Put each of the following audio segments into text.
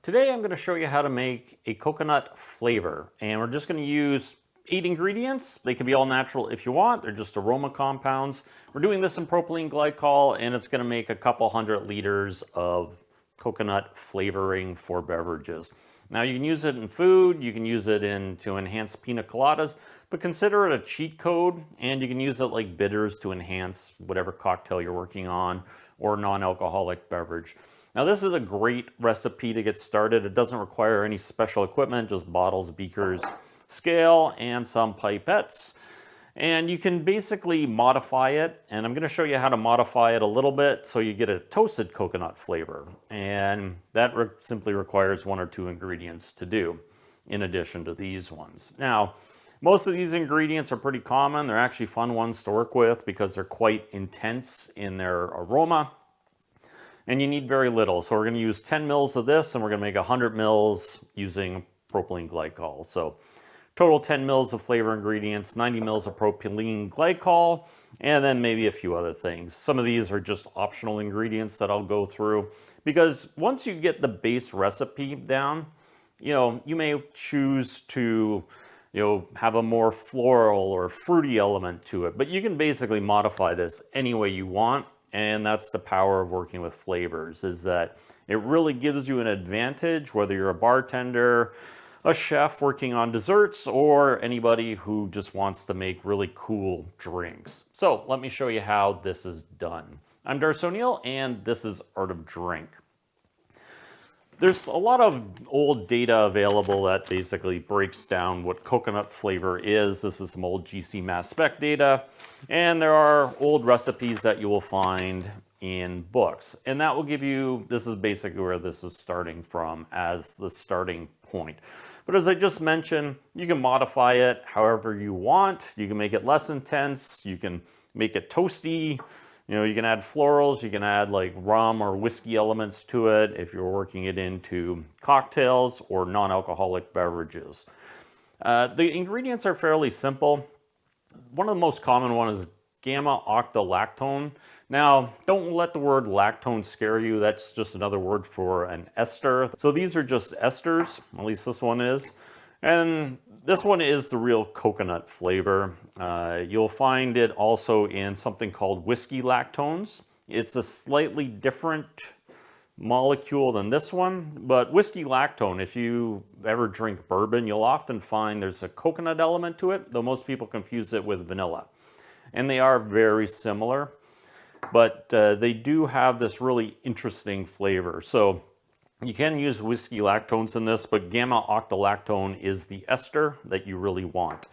Today I'm going to show you how to make a coconut flavor, and we're just going to use 8 ingredients. They can be all natural if you want. They're just aroma compounds. We're doing this in propylene glycol, and it's going to make a couple hundred liters of coconut flavoring for beverages. Now you can use it in food, you can use it to enhance pina coladas, but consider it a cheat code, and you can use it like bitters to enhance whatever cocktail you're working on or non-alcoholic beverage. Now this is a great recipe to get started. It doesn't require any special equipment, just bottles, beakers, scale, and some pipettes. And you can basically modify it, and I'm going to show you how to modify it a little bit so you get a toasted coconut flavor. And that simply requires 1 or 2 ingredients to do, in addition to these ones. Now, most of these ingredients are pretty common. They're actually fun ones to work with because they're quite intense in their aroma. And you need very little. So we're going to use 10 mils of this, and we're going to make 100 mils using propylene glycol. So total 10 mils of flavor ingredients, 90 mils of propylene glycol, and then maybe a few other things. Some of these are just optional ingredients that I'll go through, because once you get the base recipe down, you may choose to have a more floral or fruity element to it, but you can basically modify this any way you want. And that's the power of working with flavors, is that it really gives you an advantage, whether you're a bartender, a chef working on desserts, or anybody who just wants to make really cool drinks. So let me show you how this is done. I'm Darcy O'Neill, and this is Art of Drink. There's a lot of old data available that basically breaks down what coconut flavor is. This is some old GC mass spec data, and there are old recipes that you will find in books. And that will give you, this is basically where this is starting from as the starting point. But as I just mentioned, you can modify it however you want. You can make it less intense, you can make it toasty. You can add florals, you can add like rum or whiskey elements to it if you're working it into cocktails or non-alcoholic beverages. The ingredients are fairly simple. One of the most common ones is gamma-octalactone. Now, don't let the word lactone scare you. That's just another word for an ester. So these are just esters, at least this one is. And this one is the real coconut flavor. You'll find it also in something called whiskey lactones. It's a slightly different molecule than this one, but whiskey lactone, if you ever drink bourbon, you'll often find there's a coconut element to it, though most people confuse it with vanilla. And they are very similar, but they do have this really interesting flavor. So you can use whiskey lactones in this, but gamma-octalactone is the ester that you really want.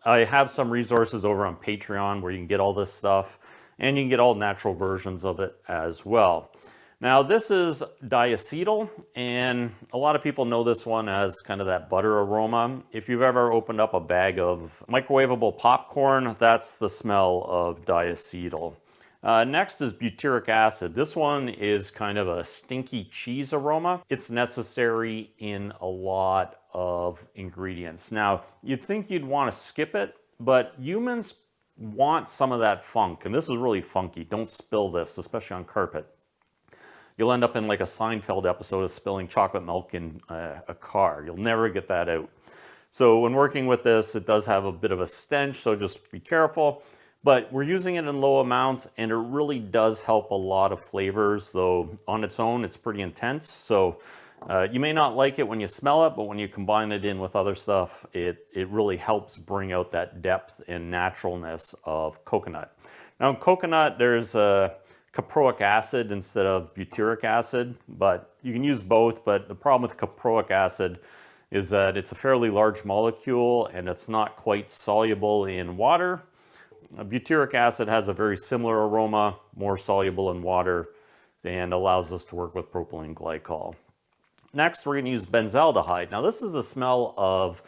I have some resources over on Patreon where you can get all this stuff, and you can get all natural versions of it as well. Now this is diacetyl, and a lot of people know this one as kind of that butter aroma. If you've ever opened up a bag of microwavable popcorn, that's the smell of diacetyl. Next is butyric acid. This one is kind of a stinky cheese aroma. It's necessary in a lot of ingredients. Now, you'd think you'd want to skip it, but humans want some of that funk, and this is really funky. Don't spill this, especially on carpet. You'll end up in like a Seinfeld episode of spilling chocolate milk in a car. You'll never get that out. So when working with this, it does have a bit of a stench, so just be careful. But we're using it in low amounts, and it really does help a lot of flavors, though on its own it's pretty intense. So you may not like it when you smell it, but when you combine it in with other stuff, it really helps bring out that depth and naturalness of coconut. Now in coconut, there's caproic acid instead of butyric acid, but you can use both. But the problem with caproic acid is that it's a fairly large molecule, and it's not quite soluble in water. Butyric acid has a very similar aroma, more soluble in water, and allows us to work with propylene glycol. Next, we're going to use benzaldehyde. Now this is the smell of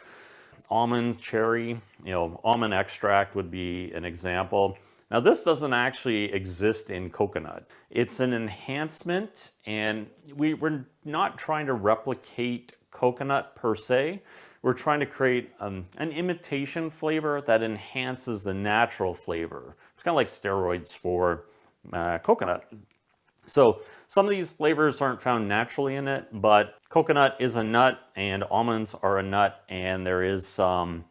almond, cherry, almond extract would be an example. Now this doesn't actually exist in coconut. It's an enhancement, and we're not trying to replicate coconut per se. We're trying to create an imitation flavor that enhances the natural flavor. It's kind of like steroids for coconut. So some of these flavors aren't found naturally in it, but coconut is a nut and almonds are a nut, and there is some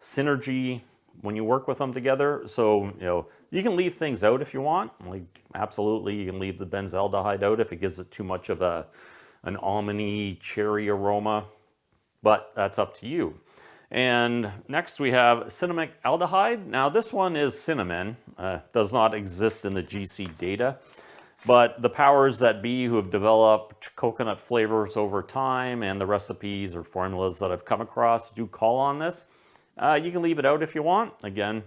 synergy when you work with them together. So, you know, you can leave things out if you want. Like, absolutely, you can leave the benzaldehyde out if it gives it too much of an almondy cherry aroma, but that's up to you. And next we have cinnamic aldehyde. Now this one is cinnamon, does not exist in the GC data, but the powers that be who have developed coconut flavors over time and the recipes or formulas that I've come across do call on this. You can leave it out if you want. Again,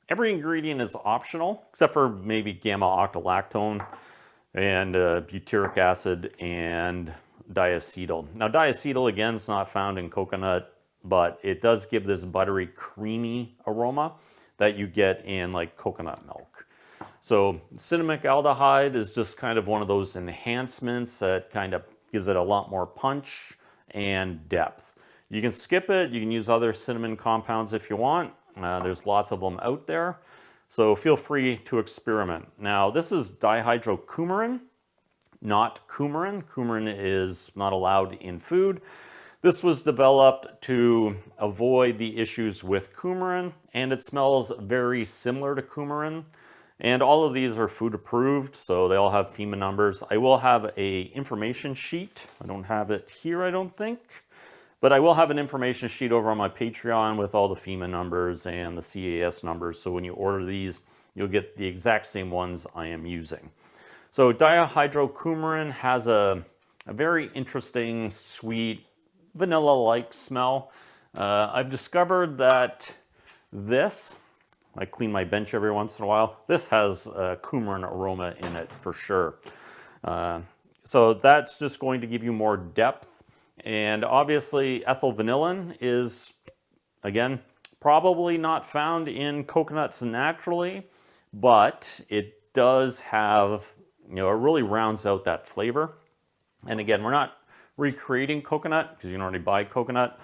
every ingredient is optional, except for maybe gamma-octolactone and butyric acid and diacetyl. Now diacetyl, again, is not found in coconut, but it does give this buttery, creamy aroma that you get in like coconut milk. So cinnamic aldehyde is just kind of one of those enhancements that kind of gives it a lot more punch and depth. You can skip it. You can use other cinnamon compounds if you want. There's lots of them out there. So feel free to experiment. Now this is dihydrocoumarin, not coumarin. Coumarin is not allowed in food. This was developed to avoid the issues with coumarin, and it smells very similar to coumarin. And all of these are food approved, so they all have FEMA numbers. I will have a information sheet. I don't have it here, I don't think. But I will have an information sheet over on my Patreon with all the FEMA numbers and the CAS numbers. So when you order these, you'll get the exact same ones I am using. So dihydrocoumarin has a very interesting, sweet, vanilla-like smell. I've discovered that this, I clean my bench every once in a while, this has a coumarin aroma in it for sure. So that's just going to give you more depth. And obviously ethyl vanillin is, again, probably not found in coconuts naturally, but it does have, you know, it really rounds out that flavor. And again, we're not recreating coconut because you can already buy coconut.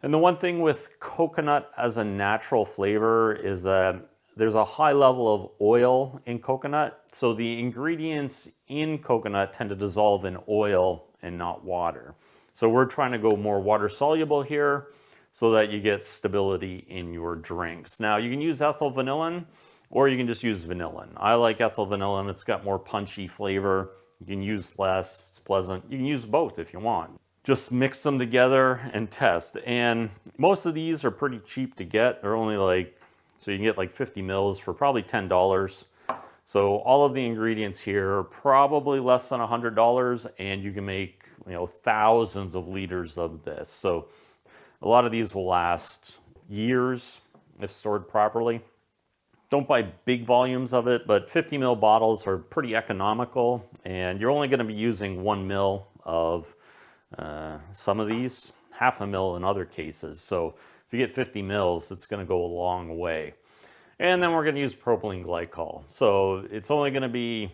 And the one thing with coconut as a natural flavor is that there's a high level of oil in coconut. So the ingredients in coconut tend to dissolve in oil and not water. So we're trying to go more water soluble here so that you get stability in your drinks. Now you can use ethyl vanillin or you can just use vanillin. I like ethyl vanillin. It's got more punchy flavor. You can use less, it's pleasant. You can use both if you want. Just mix them together and test. And most of these are pretty cheap to get. They're only like, so you can get like 50 mils for probably $10. So all of the ingredients here are probably less than $100, and you can make, you know, thousands of liters of this. So a lot of these will last years if stored properly. Don't buy big volumes of it, but 50 ml bottles are pretty economical, and you're only going to be using 1 ml of some of these, half a mil in other cases. So if you get 50 mils, it's going to go a long way. And then we're going to use propylene glycol. So it's only going to be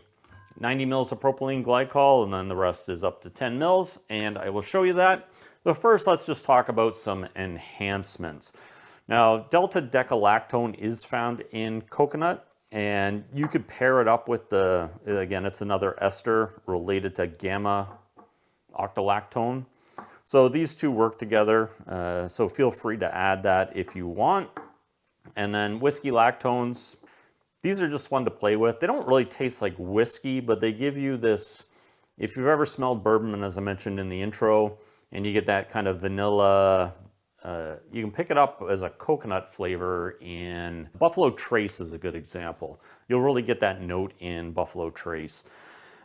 90 mils of propylene glycol, and then the rest is up to 10 mils, and I will show you that. But first, let's just talk about some enhancements. Now, delta-decalactone is found in coconut, and you could pair it up with again, it's another ester related to gamma-octolactone. So these two work together, so feel free to add that if you want. And then whiskey lactones, these are just fun to play with. They don't really taste like whiskey, but they give you this, if you've ever smelled bourbon, as I mentioned in the intro, and you get that kind of vanilla, you can pick it up as a coconut flavor in Buffalo Trace is a good example. You'll really get that note in Buffalo Trace.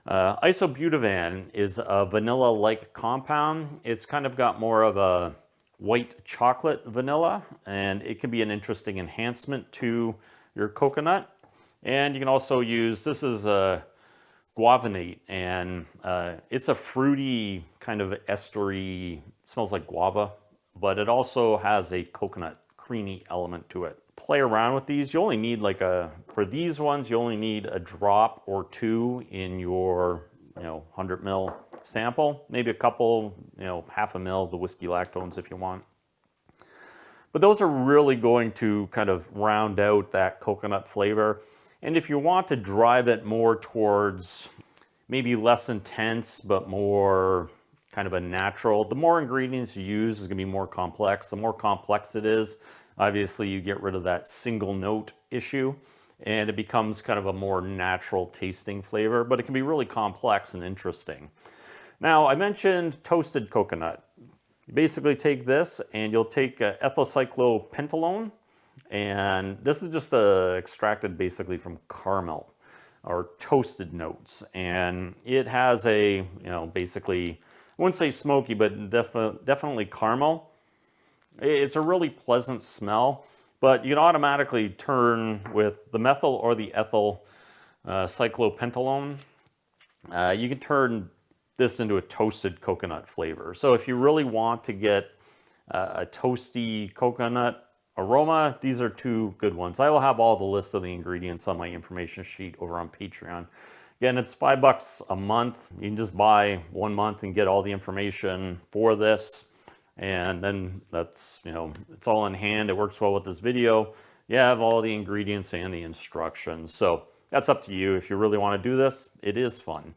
Isobutavan is a vanilla-like compound. It's kind of got more of a white chocolate vanilla, and it can be an interesting enhancement to your coconut. And you can also use, this is a guavanate, and it's a fruity kind of estery, smells like guava, but it also has a coconut creamy element to it. Play around with these. You only need like for these ones, you only need a drop or two in your, 100 ml sample, maybe a couple, half a mil of the whiskey lactones if you want. But those are really going to kind of round out that coconut flavor. And if you want to drive it more towards maybe less intense, but more kind of a natural. The more ingredients you use is gonna be more complex. The more complex it is, obviously you get rid of that single note issue and it becomes kind of a more natural tasting flavor, but it can be really complex and interesting. Now, I mentioned toasted coconut. You basically take this and you'll take ethyl cyclopentalone, and this is just extracted basically from caramel or toasted notes. And it has a, basically, I wouldn't say smoky, but definitely caramel. It's a really pleasant smell, but you can automatically turn with the methyl or the ethyl cyclopentalone. You can turn this into a toasted coconut flavor. So if you really want to get a toasty coconut aroma, these are two good ones. I will have all the list of the ingredients on my information sheet over on Patreon. Again, it's $5 a month. You can just buy 1 month and get all the information for this. And then that's, it's all in hand. It works well with this video. You have all the ingredients and the instructions. So that's up to you. If you really want to do this, it is fun.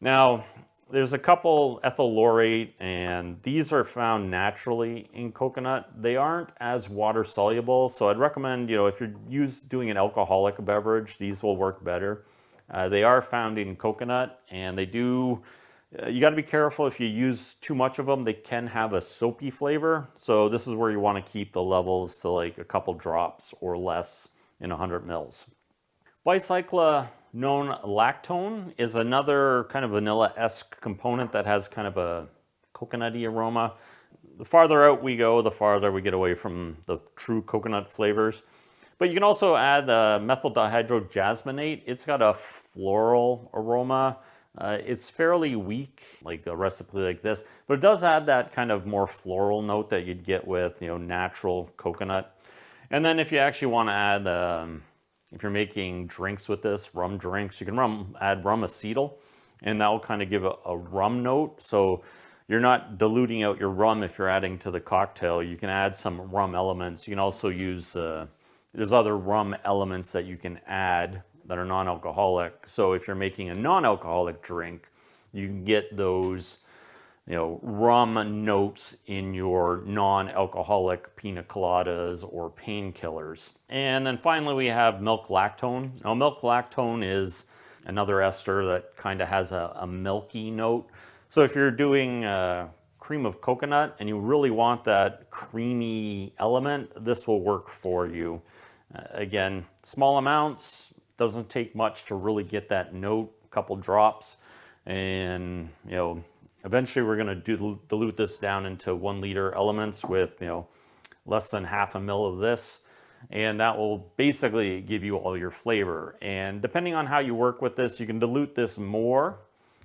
Now, there's a couple ethyl laurate, and these are found naturally in coconut. They aren't as water soluble, so I'd recommend, if you're doing an alcoholic beverage, these will work better. They are found in coconut, and they do, you got to be careful if you use too much of them. They can have a soapy flavor, so this is where you want to keep the levels to like a couple drops or less in 100 mils. Bicyclonolactone is another kind of vanilla-esque component that has kind of a coconutty aroma. The farther out we go, the farther we get away from the true coconut flavors. But you can also add methyl dihydrojasminate. It's got a floral aroma. It's fairly weak, like a recipe like this, but it does add that kind of more floral note that you'd get with, natural coconut. And then if you actually want to add, if you're making drinks with this, rum drinks, you can add rum acetyl, and that will kind of give a rum note. So you're not diluting out your rum if you're adding to the cocktail. You can add some rum elements. You can also use, there's other rum elements that you can add that are non-alcoholic. So if you're making a non-alcoholic drink, you can get those, rum notes in your non-alcoholic pina coladas or painkillers. And then finally we have milk lactone. Now milk lactone is another ester that kind of has a milky note. So if you're doing cream of coconut and you really want that creamy element, this will work for you. Again, small amounts, doesn't take much to really get that note, a couple drops. And, eventually we're going to dilute this down into 1 liter elements with, less than half a mil of this. And that will basically give you all your flavor. And depending on how you work with this, you can dilute this more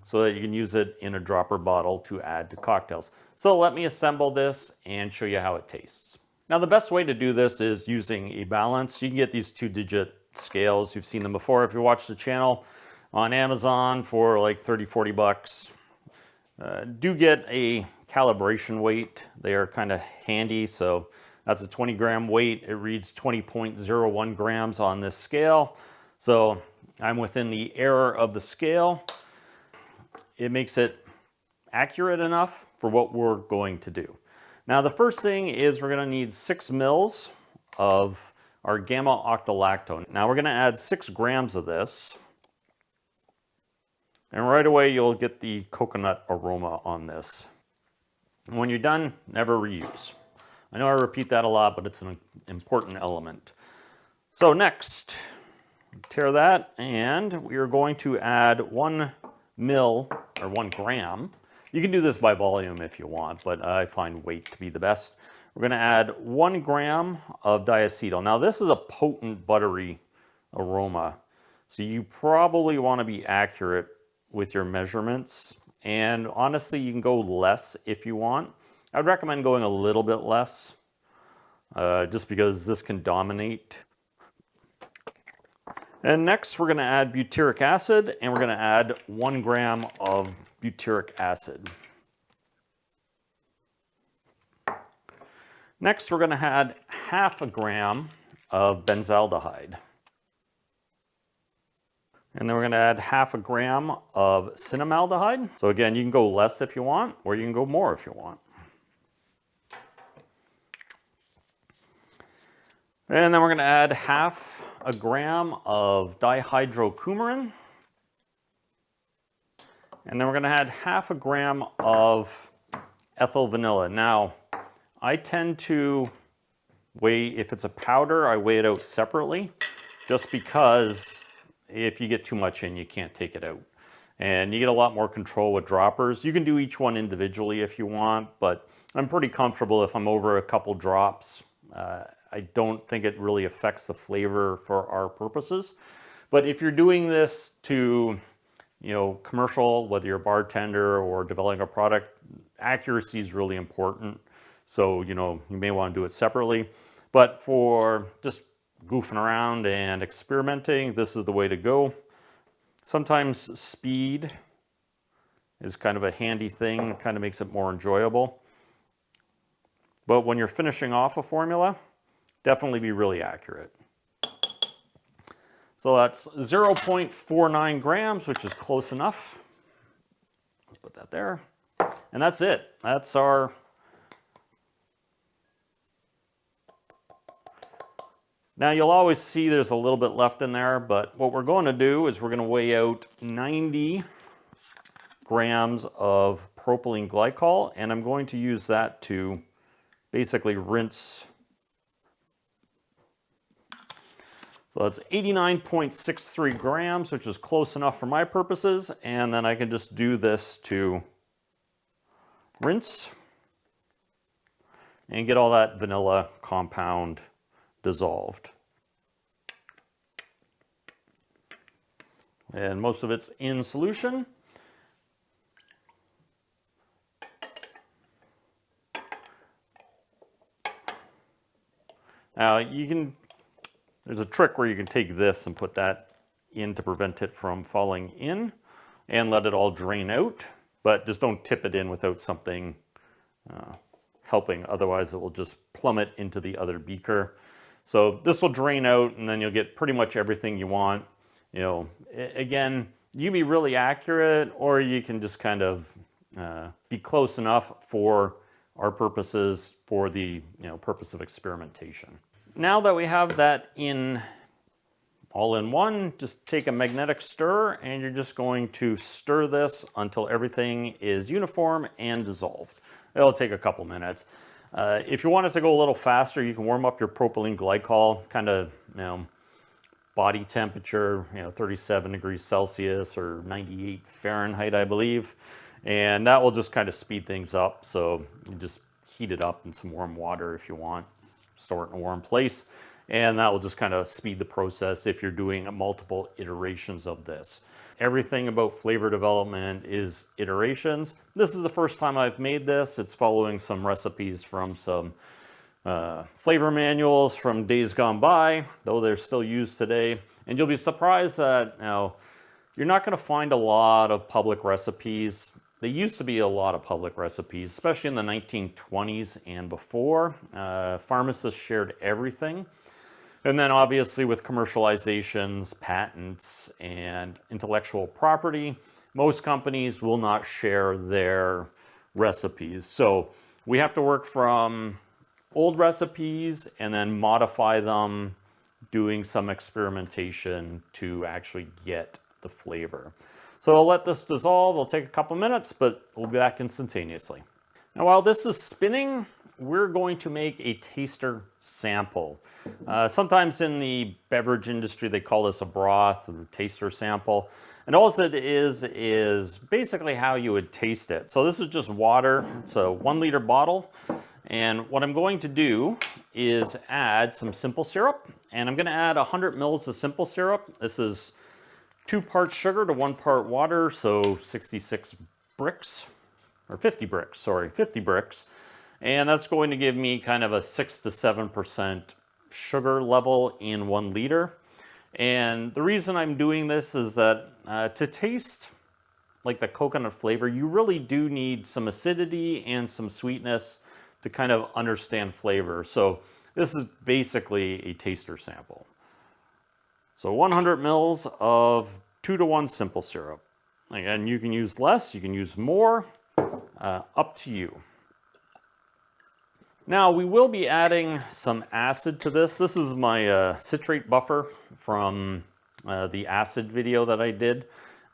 so that you can use it in a dropper bottle to add to cocktails. So let me assemble this and show you how it tastes. Now the best way to do this is using a balance. You can get these 2-digit scales. You've seen them before if you watch the channel on Amazon for like 30-40 bucks. Do get a calibration weight. They are kind of handy. So that's a 20-gram weight. It reads 20.01 grams on this scale. So I'm within the error of the scale. It makes it accurate enough for what we're going to do. Now the first thing is we're going to need 6 mils of our gamma octolactone. Now we're going to add 6 grams of this. And right away you'll get the coconut aroma on this. And when you're done, never reuse. I know I repeat that a lot, but it's an important element. So next, tear that, and we are going to add 1 mil or 1 gram. You can do this by volume if you want, but I find weight to be the best. We're going to add 1 gram of diacetyl. Now this is a potent buttery aroma, so you probably want to be accurate with your measurements. And honestly, you can go less if you want. I'd recommend going a little bit less, just because this can dominate. And next we're going to add butyric acid, and we're going to add 1 gram of butyric acid. Next, we're going to add ½ gram of benzaldehyde. And then we're gonna add 1/2 gram of cinnamaldehyde. So again, you can go less if you want, or you can go more if you want. And then we're gonna add 1/2 gram of dihydrocoumarin. And then we're gonna add 1/2 gram of ethyl vanilla. Now, I tend to weigh, if it's a powder, I weigh it out separately, just because if you get too much in, you can't take it out. And you get a lot more control with droppers. You can do each one individually if you want, but I'm pretty comfortable if I'm over a couple drops. I don't think it really affects the flavor for our purposes. But if you're doing this to, commercial, whether you're a bartender or developing a product, accuracy is really important. So, you may want to do it separately. But for just goofing around and experimenting, this is the way to go. Sometimes speed is kind of a handy thing, kind of makes it more enjoyable. But when you're finishing off a formula, definitely be really accurate. So that's 0.49 grams, which is close enough. Let's put that there. And that's it. That's our Now you'll always see there's a little bit left in there, but what we're going to do is we're going to weigh out 90 grams of propylene glycol, and I'm going to use that to basically rinse. So that's 89.63 grams, which is close enough for my purposes, and then I can just do this to rinse and get all that vanilla compound dissolved. And most of it's in solution. Now there's a trick where you can take this and put that in to prevent it from falling in and let it all drain out, but just don't tip it in without something helping, otherwise it will just plummet into the other beaker. So this will drain out and then you'll get pretty much everything you want. Again, you can be really accurate or you can just kind of be close enough for our purposes, for the purpose of experimentation. Now that we have that all in one, just take a magnetic stir and you're just going to stir this until everything is uniform and dissolved. It'll take a couple minutes. If you want it to go a little faster, you can warm up your propylene glycol, kind of, body temperature, 37 degrees Celsius or 98 Fahrenheit, I believe. And that will just kind of speed things up. So you just heat it up in some warm water if you want, store it in a warm place. And that will just kind of speed the process if you're doing multiple iterations of this. Everything about flavor development is iterations. This is the first time I've made this. It's following some recipes from some flavor manuals from days gone by, though they're still used today. And you'll be surprised that you're not going to find a lot of public recipes. There used to be a lot of public recipes, especially in the 1920s and before. Pharmacists shared everything. And then obviously with commercializations, patents, and intellectual property, most companies will not share their recipes. So we have to work from old recipes and then modify them, doing some experimentation to actually get the flavor. So I'll let this dissolve. It'll take a couple minutes, but we'll be back instantaneously. Now while this is spinning, we're going to make a taster sample. Sometimes in the beverage industry, they call this a broth or taster sample. And all it is basically how you would taste it. So this is just water. It's a 1 liter bottle. And what I'm going to do is add some simple syrup. And I'm going to add 100 mils of simple syrup. This is 2 parts sugar to 1 part water, so 66 bricks. Or 50 bricks, sorry, 50 bricks. And that's going to give me kind of a 6 to 7% sugar level in 1 liter. And the reason I'm doing this is that to taste like the coconut flavor, you really do need some acidity and some sweetness to kind of understand flavor. So this is basically a taster sample. So 100 mils of 2-to-1 simple syrup. Again, you can use less, you can use more, up to you. Now we will be adding some acid to this. This is my citrate buffer from the acid video that I did.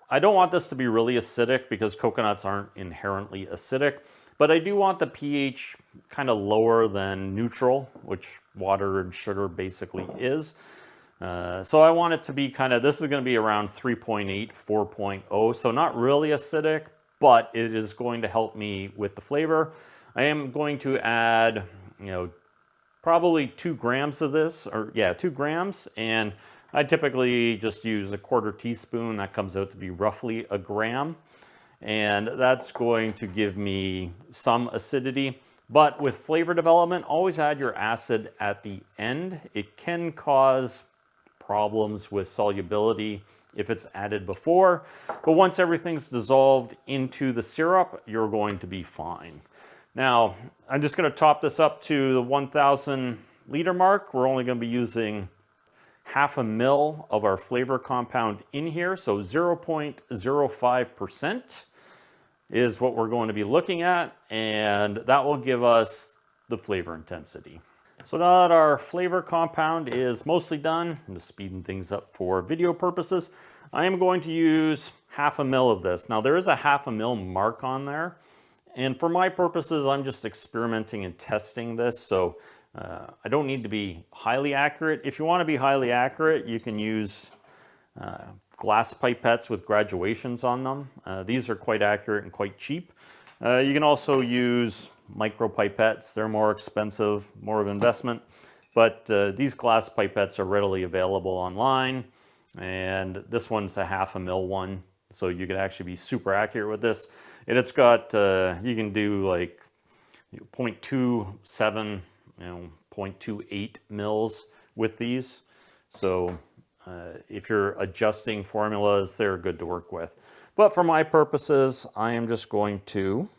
I don't want this to be really acidic because coconuts aren't inherently acidic, but I do want the pH kind of lower than neutral, which water and sugar basically is. So I want it to be kind of, this is going to be around 3.8, 4.0, so not really acidic, but it is going to help me with the flavor. I am going to add, probably 2 grams of this, or yeah, 2 grams, and I typically just use a 1/4 teaspoon. That comes out to be roughly a gram, and that's going to give me some acidity. But with flavor development, always add your acid at the end. It can cause problems with solubility if it's added before, but once everything's dissolved into the syrup, you're going to be fine. Now, I'm just going to top this up to the 1,000 liter mark. We're only going to be using 1/2 ml of our flavor compound in here, so 0.05% is what we're going to be looking at, and that will give us the flavor intensity. So now that our flavor compound is mostly done, I'm just speeding things up for video purposes, I am going to use 1/2 ml of this. Now there is a 1/2 ml mark on there, and for my purposes, I'm just experimenting and testing this, so I don't need to be highly accurate. If you want to be highly accurate, you can use glass pipettes with graduations on them. These are quite accurate and quite cheap. You can also use micro pipettes. They're more expensive, more of an investment, but these glass pipettes are readily available online, and this one's a 1/2 ml one, so you can actually be super accurate with this. And it's got, you can do like 0.27, 0.28 mils with these. So if you're adjusting formulas, they're good to work with. But for my purposes, I am just going to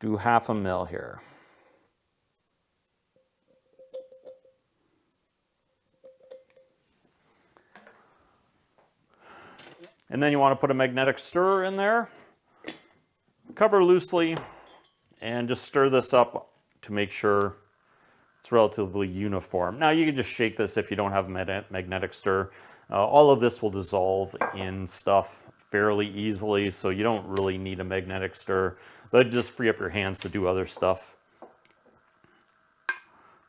do 1/2 ml here. And then you want to put a magnetic stirrer in there. Cover loosely and just stir this up to make sure it's relatively uniform. Now you can just shake this if you don't have a magnetic stir. All of this will dissolve in stuff fairly easily, so you don't really need a magnetic stir. That'll just free up your hands to do other stuff.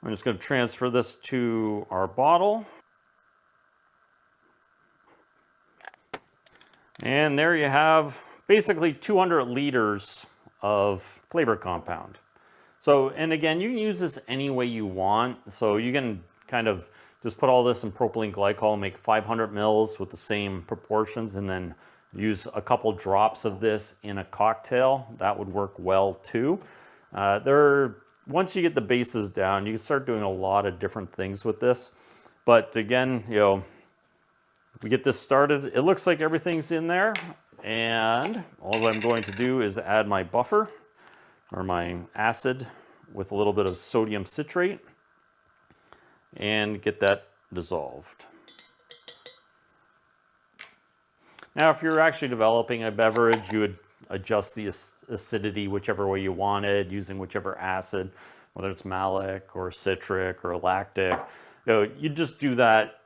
I'm just going to transfer this to our bottle. And there you have basically 200 liters of flavor compound. So, and again, you can use this any way you want. So you can kind of just put all this in propylene glycol, make 500 mils with the same proportions, and then use a couple drops of this in a cocktail. That would work well too. Once you get the bases down, you can start doing a lot of different things with this. But again, we get this started. It looks like everything's in there, and all I'm going to do is add my buffer or my acid with a little bit of sodium citrate and get that dissolved. Now, if you're actually developing a beverage, you would adjust the acidity whichever way you wanted, using whichever acid, whether it's malic or citric or lactic. You just do that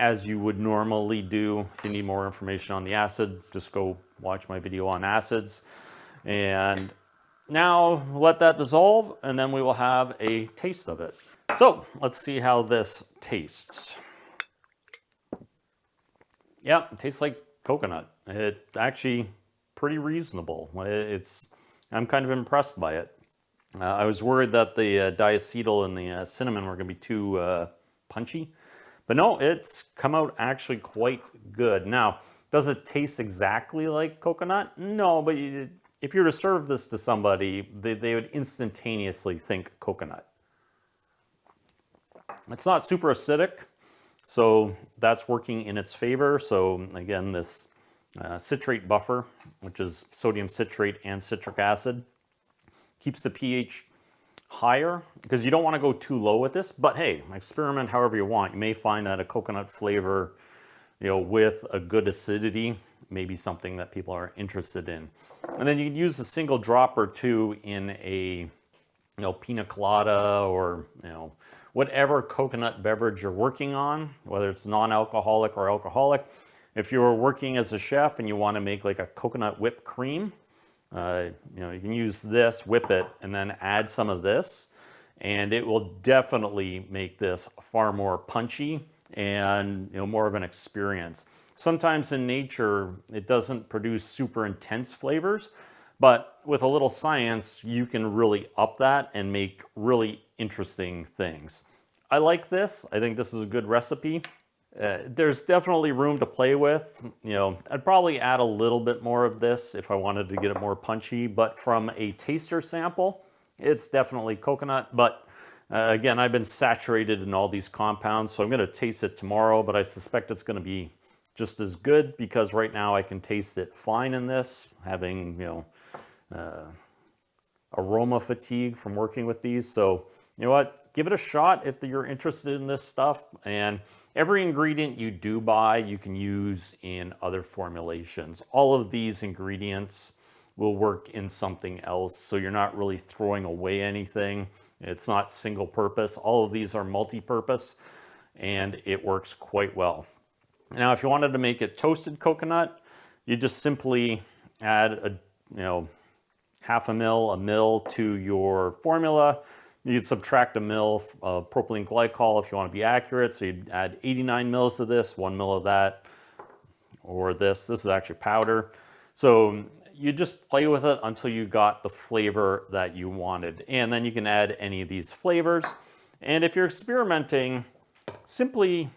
as you would normally do. If you need more information on the acid, just go watch my video on acids. And now let that dissolve, and then we will have a taste of it. So let's see how this tastes. Yeah, it tastes like coconut. It's actually pretty reasonable. I'm kind of impressed by it. I was worried that the diacetyl and the cinnamon were going to be too punchy. But no, it's come out actually quite good. Now, does it taste exactly like coconut? No, but if you were to serve this to somebody, they would instantaneously think coconut. It's not super acidic, so that's working in its favor. So again, this citrate buffer, which is sodium citrate and citric acid, keeps the pH higher because you don't want to go too low with this, but hey, experiment however you want. You may find that a coconut flavor, with a good acidity, may be something that people are interested in. And then you can use a single drop or two in a, pina colada or, whatever coconut beverage you're working on, whether it's non-alcoholic or alcoholic. If you're working as a chef and you want to make like a coconut whipped cream, you can use this, whip it, and then add some of this, and it will definitely make this far more punchy and more of an experience. Sometimes in nature, it doesn't produce super intense flavors, but with a little science, you can really up that and make really interesting things. I like this. I think this is a good recipe. There's definitely room to play with. I'd probably add a little bit more of this if I wanted to get it more punchy, but from a taster sample, it's definitely coconut. But again, I've been saturated in all these compounds, so I'm going to taste it tomorrow, but I suspect it's going to be just as good because right now I can taste it fine in this, having, aroma fatigue from working with these. So, you know what? Give it a shot if you're interested in this stuff. And every ingredient you do buy, you can use in other formulations. All of these ingredients will work in something else, so you're not really throwing away anything. It's not single purpose. All of these are multi-purpose, and it works quite well. Now, if you wanted to make it toasted coconut, you just simply add half a mil to your formula. You can subtract a mil of propylene glycol if you want to be accurate. So you'd add 89 mils of this, 1 mil of that, or this. This is actually powder. So you just play with it until you got the flavor that you wanted. And then you can add any of these flavors. And if you're experimenting, simply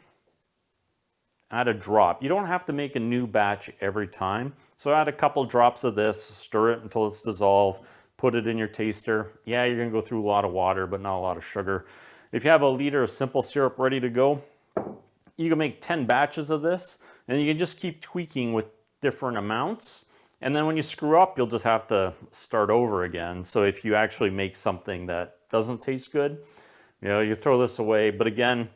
add a drop. You don't have to make a new batch every time. So add a couple drops of this, stir it until it's dissolved, put it in your taster. Yeah, you're gonna go through a lot of water, but not a lot of sugar. If you have a liter of simple syrup ready to go, you can make 10 batches of this, and you can just keep tweaking with different amounts. And then when you screw up, you'll just have to start over again. So if you actually make something that doesn't taste good, you throw this away. But again,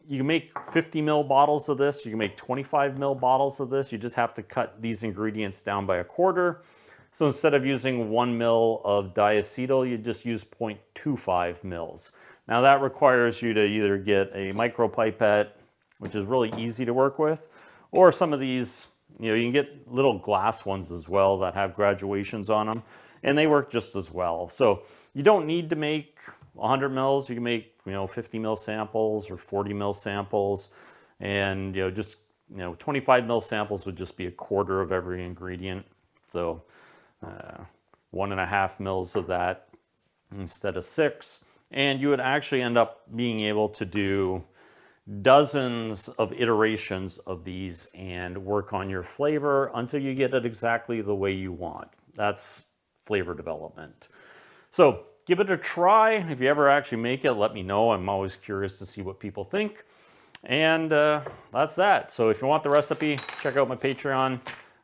you can make 50 ml bottles of this. You can make 25 ml bottles of this. You just have to cut these ingredients down by a quarter. So instead of using 1 mil of diacetyl, you just use 0.25 mils. Now that requires you to either get a micropipette, which is really easy to work with, or some of these, you can get little glass ones as well that have graduations on them, and they work just as well. So you don't need to make 100 mils. You can make 50 mil samples or 40 mil samples, and 25 mil samples would just be a quarter of every ingredient. So 1.5 mils of that instead of 6, and you would actually end up being able to do dozens of iterations of these and work on your flavor until you get it exactly the way you want. That's flavor development. So give it a try. If you ever actually make it, let me know. I'm always curious to see what people think. And that's that. So if you want the recipe, check out my Patreon.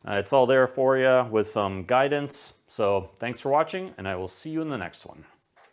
It's all there for you with some guidance. So thanks for watching, and I will see you in the next one.